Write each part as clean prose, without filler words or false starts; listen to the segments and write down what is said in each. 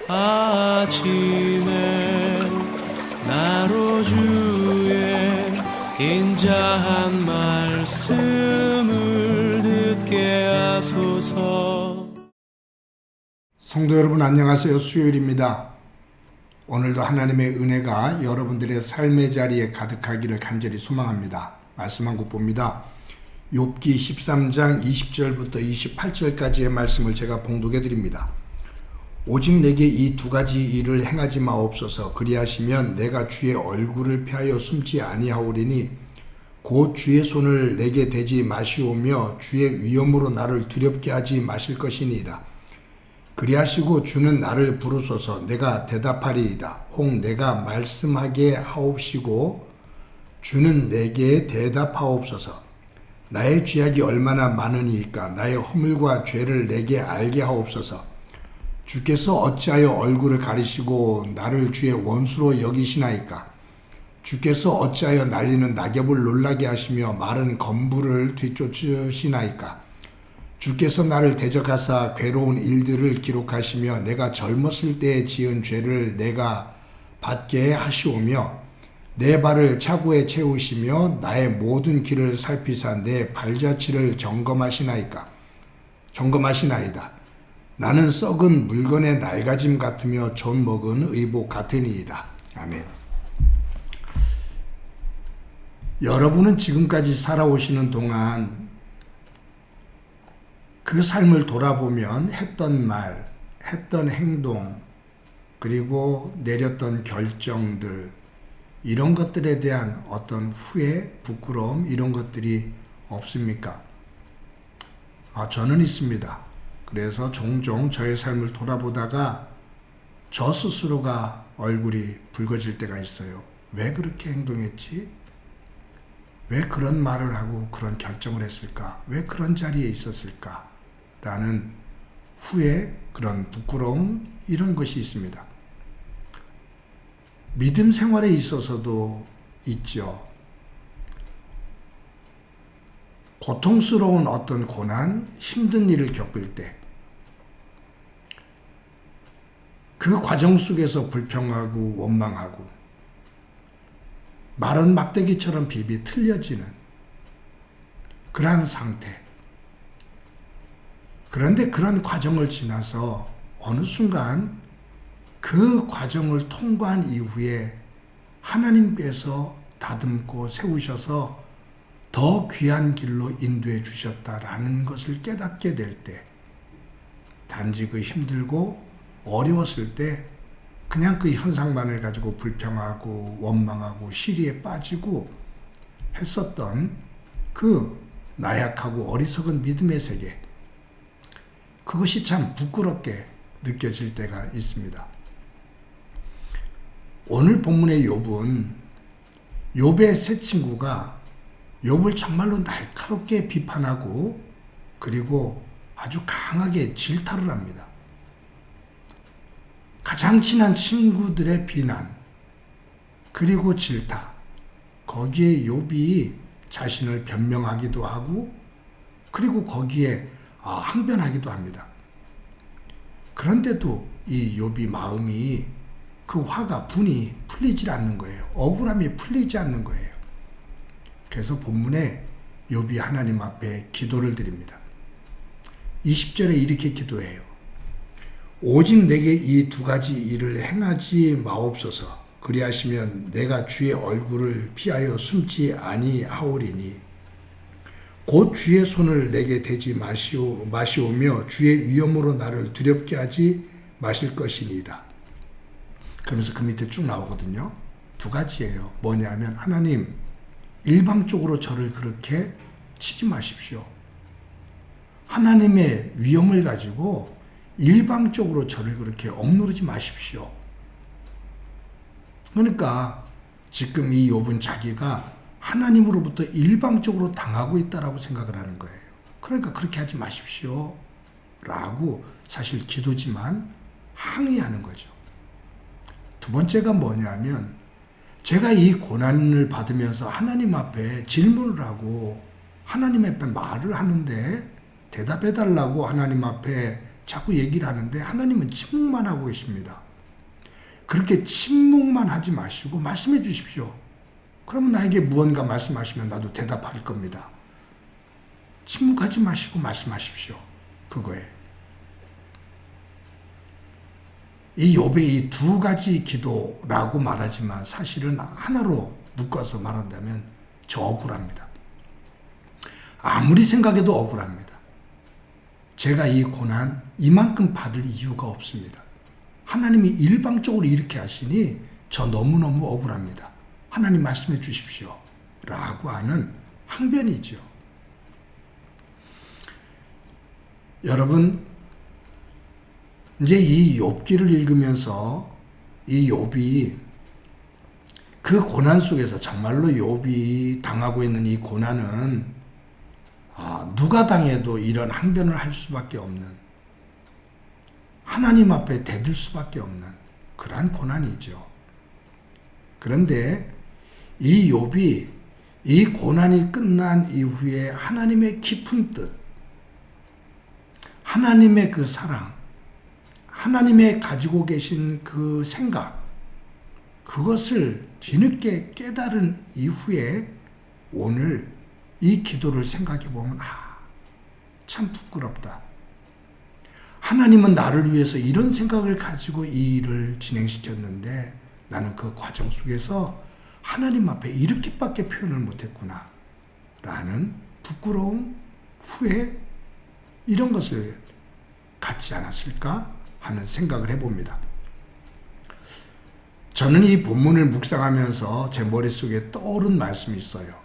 아침에 나로 주의 인자한 말씀을 듣게 하소서. 성도 여러분 안녕하세요. 수요일입니다. 오늘도 하나님의 은혜가 여러분들의 삶의 자리에 가득하기를 간절히 소망합니다. 말씀 한 곳 봅니다. 욥기 13장 20절부터 28절까지의 말씀을 제가 봉독해 드립니다. 오직 내게 이 두 가지 일을 행하지 마옵소서. 그리하시면 내가 주의 얼굴을 피하여 숨지 아니하오리니 곧 주의 손을 내게 대지 마시오며 주의 위엄으로 나를 두렵게 하지 마실 것이니이다. 그리하시고 주는 나를 부르소서. 내가 대답하리이다. 혹 내가 말씀하게 하옵시고 주는 내게 대답하옵소서. 나의 죄악이 얼마나 많으니이까 나의 허물과 죄를 내게 알게 하옵소서. 주께서 어찌하여 얼굴을 가리시고 나를 주의 원수로 여기시나이까. 주께서 어찌하여 날리는 낙엽을 놀라게 하시며 마른 검부를 뒤쫓으시나이까. 주께서 나를 대적하사 괴로운 일들을 기록하시며 내가 젊었을 때에 지은 죄를 내가 받게 하시오며 내 발을 차고에 채우시며 나의 모든 길을 살피사 내 발자취를 점검하시나이다. 나는 썩은 물건의 낡아짐 같으며 전 먹은 의복 같으니이다. 아멘. 여러분은 지금까지 살아오시는 동안 그 삶을 돌아보면 했던 말, 했던 행동, 그리고 내렸던 결정들, 이런 것들에 대한 어떤 후회, 부끄러움, 이런 것들이 없습니까? 저는 있습니다. 그래서 종종 저의 삶을 돌아보다가 저 스스로가 얼굴이 붉어질 때가 있어요. 왜 그렇게 행동했지? 왜 그런 말을 하고 그런 결정을 했을까? 왜 그런 자리에 있었을까? 라는 후회, 그런 부끄러움, 이런 것이 있습니다. 믿음 생활에 있어서도 있죠. 고통스러운 어떤 고난, 힘든 일을 겪을 때, 그 과정 속에서 불평하고 원망하고 마른 막대기처럼 비비 틀려지는 그러한 상태. 그런데 그런 과정을 지나서 어느 순간 그 과정을 통과한 이후에 하나님께서 다듬고 세우셔서 더 귀한 길로 인도해 주셨다라는 것을 깨닫게 될 때, 단지 그 힘들고 어려웠을 때 그냥 그 현상만을 가지고 불평하고 원망하고 시리에 빠지고 했었던 그 나약하고 어리석은 믿음의 세계, 그것이 참 부끄럽게 느껴질 때가 있습니다. 오늘 본문의 욥은 욥의 세 친구가 욥을 정말로 날카롭게 비판하고 그리고 아주 강하게 질타를 합니다. 가장 친한 친구들의 비난, 그리고 질타, 거기에 욥이 자신을 변명하기도 하고 그리고 거기에 항변하기도 합니다. 그런데도 이 욥이 마음이, 그 화가, 분이 풀리질 않는 거예요. 억울함이 풀리지 않는 거예요. 그래서 본문에 욥이 하나님 앞에 기도를 드립니다. 20절에 이렇게 기도해요. 오직 내게 이 두 가지 일을 행하지 마옵소서. 그리하시면 내가 주의 얼굴을 피하여 숨지 아니하오리니 곧 주의 손을 내게 대지 마시오며 주의 위엄으로 나를 두렵게 하지 마실 것이니이다. 그러면서 그 밑에 쭉 나오거든요. 두 가지예요. 뭐냐면 하나님, 일방적으로 저를 그렇게 치지 마십시오. 하나님의 위엄을 가지고 일방적으로 저를 그렇게 억누르지 마십시오. 그러니까 지금 이 욥은 자기가 하나님으로부터 일방적으로 당하고 있다라고 생각을 하는 거예요. 그러니까 그렇게 하지 마십시오 라고 사실 기도지만 항의하는 거죠. 두 번째가 뭐냐면 제가 이 고난을 받으면서 하나님 앞에 질문을 하고 하나님 앞에 말을 하는데 대답해달라고 하나님 앞에 자꾸 얘기를 하는데 하나님은 침묵만 하고 계십니다. 그렇게 침묵만 하지 마시고 말씀해 주십시오. 그러면 나에게 무언가 말씀하시면 나도 대답할 겁니다. 침묵하지 마시고 말씀하십시오. 그거에 이 욥의 이 두 가지 기도라고 말하지만 사실은 하나로 묶어서 말한다면 저 억울합니다. 아무리 생각해도 억울합니다. 제가 이 고난 이만큼 받을 이유가 없습니다. 하나님이 일방적으로 이렇게 하시니 저 너무너무 억울합니다. 하나님 말씀해 주십시오. 라고 하는 항변이죠. 여러분, 이제 이 욥기를 읽으면서 이 욥이 그 고난 속에서 정말로 욥이 당하고 있는 이 고난은 누가 당해도 이런 항변을 할 수밖에 없는, 하나님 앞에 대들 수밖에 없는 그러한 고난이죠. 그런데 이 욥이 이 고난이 끝난 이후에 하나님의 깊은 뜻, 하나님의 그 사랑, 하나님의 가지고 계신 그 생각, 그것을 뒤늦게 깨달은 이후에 오늘 이 기도를 생각해 보면 참 부끄럽다. 하나님은 나를 위해서 이런 생각을 가지고 이 일을 진행시켰는데 나는 그 과정 속에서 하나님 앞에 이렇게밖에 표현을 못했구나 라는 부끄러움, 후회, 이런 것을 갖지 않았을까 하는 생각을 해봅니다. 저는 이 본문을 묵상하면서 제 머릿속에 떠오른 말씀이 있어요.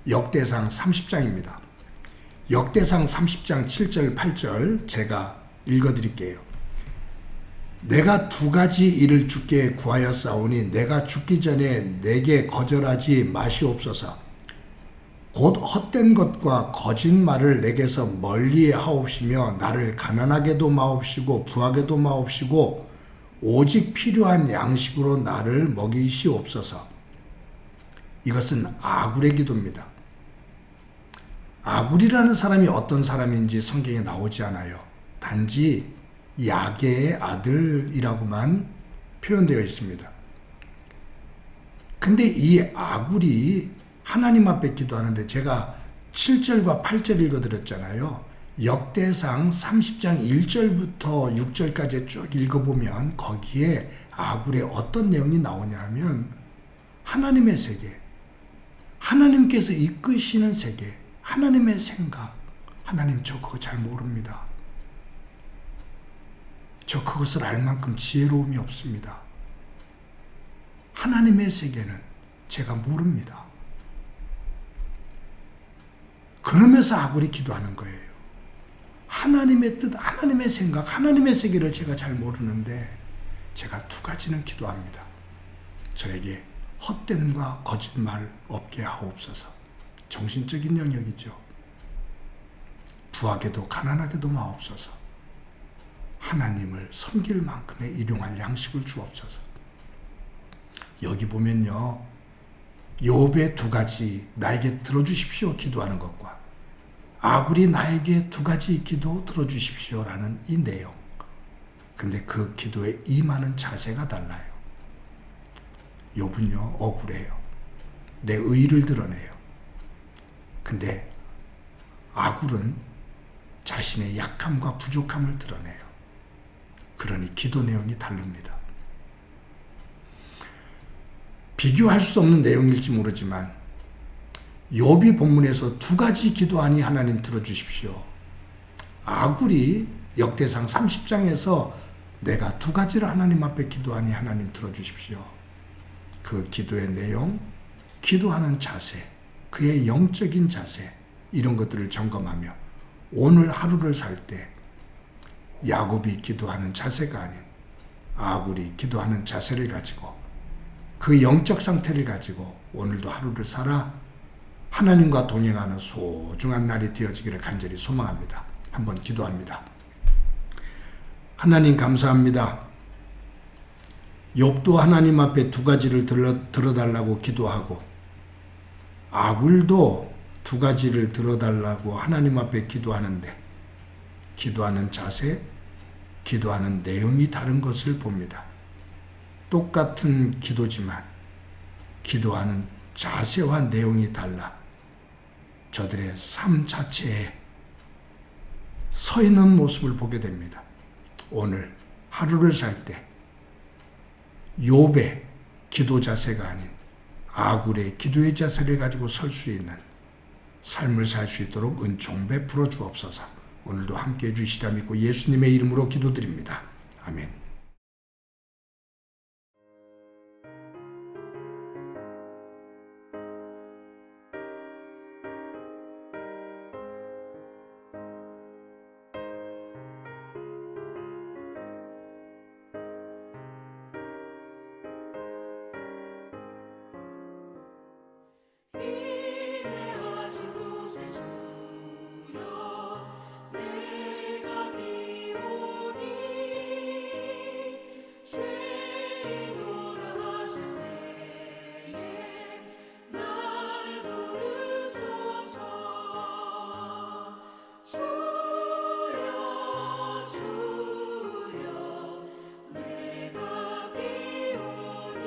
역대상 30장입니다. 역대상 30장 7절 8절 제가 읽어드릴게요. 내가 두 가지 일을 주께 구하였사오니 내가 죽기 전에 내게 거절하지 마시옵소서. 곧 헛된 것과 거짓말을 내게서 멀리 하옵시며 나를 가난하게도 마옵시고 부하게도 마옵시고 오직 필요한 양식으로 나를 먹이시옵소서. 이것은 아굴의 기도입니다. 아굴이라는 사람이 어떤 사람인지 성경에 나오지 않아요. 단지 야게의 아들이라고만 표현되어 있습니다. 근데 이 아굴이 하나님 앞에 기도하는데 제가 7절과 8절 읽어드렸잖아요. 역대상 30장 1절부터 6절까지 쭉 읽어보면 거기에 아굴의 어떤 내용이 나오냐 하면 하나님의 세계, 하나님께서 이끄시는 세계, 하나님의 생각, 하나님 저 그거 잘 모릅니다. 저 그것을 알 만큼 지혜로움이 없습니다. 하나님의 세계는 제가 모릅니다. 그러면서 아굴이 기도하는 거예요. 하나님의 뜻, 하나님의 생각, 하나님의 세계를 제가 잘 모르는데 제가 두 가지는 기도합니다. 저에게 헛됨과 거짓말 없게 하옵소서. 정신적인 영역이죠. 부하게도 가난하게도 마옵소서. 하나님을 섬길 만큼의 일용할 양식을 주옵소서. 여기 보면요, 욥의 두 가지 나에게 들어주십시오 기도하는 것과 아굴이 나에게 두 가지 기도 들어주십시오라는 이 내용. 근데 그 기도에 임하는 자세가 달라요. 욥은요 억울해요. 내 의의를 드러내요. 근데 아굴은 자신의 약함과 부족함을 드러내요. 그러니 기도 내용이 다릅니다. 비교할 수 없는 내용일지 모르지만 욥이 본문에서 두 가지 기도하니 하나님 들어주십시오. 아굴이 역대상 30장에서 내가 두 가지를 하나님 앞에 기도하니 하나님 들어주십시오. 그 기도의 내용, 기도하는 자세, 그의 영적인 자세, 이런 것들을 점검하며 오늘 하루를 살 때 야곱이 기도하는 자세가 아닌 아굴이 기도하는 자세를 가지고 그 영적 상태를 가지고 오늘도 하루를 살아 하나님과 동행하는 소중한 날이 되어지기를 간절히 소망합니다. 한번 기도합니다. 하나님 감사합니다. 욥도 하나님 앞에 두 가지를 들어달라고 기도하고 아굴도 두 가지를 들어달라고 하나님 앞에 기도하는데 기도하는 자세, 기도하는 내용이 다른 것을 봅니다. 똑같은 기도지만 기도하는 자세와 내용이 달라 저들의 삶 자체에 서 있는 모습을 보게 됩니다. 오늘 하루를 살 때 욥의 기도 자세가 아닌 아굴의 기도의 자세를 가지고 설 수 있는 삶을 살 수 있도록 은총 베풀어 주옵소서. 오늘도 함께해 주시라 믿고 예수님의 이름으로 기도드립니다. 아멘. 인내하신 곳에 주여 내가 비오니 죄인오라 하실 때에 날 부르소서. 주여 주여 내가 비오니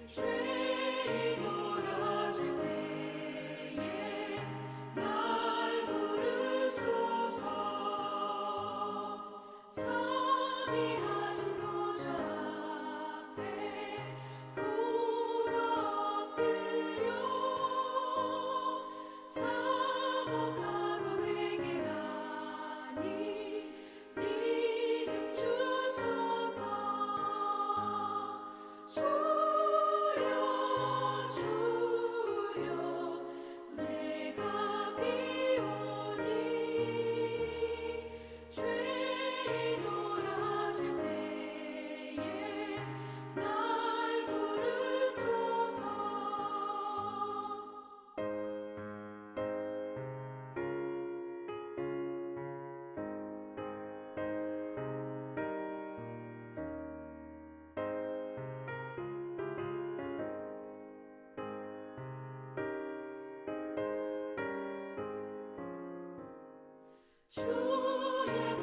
죄인오라 하실 때에 날 부르소서. 자비하신 보좌 앞에 굴 엎드려 자복하고 회개하니 믿음 주소서. 주여 주여 내가 비오니 죄인오라 하실 때에 날 부르소서. 주의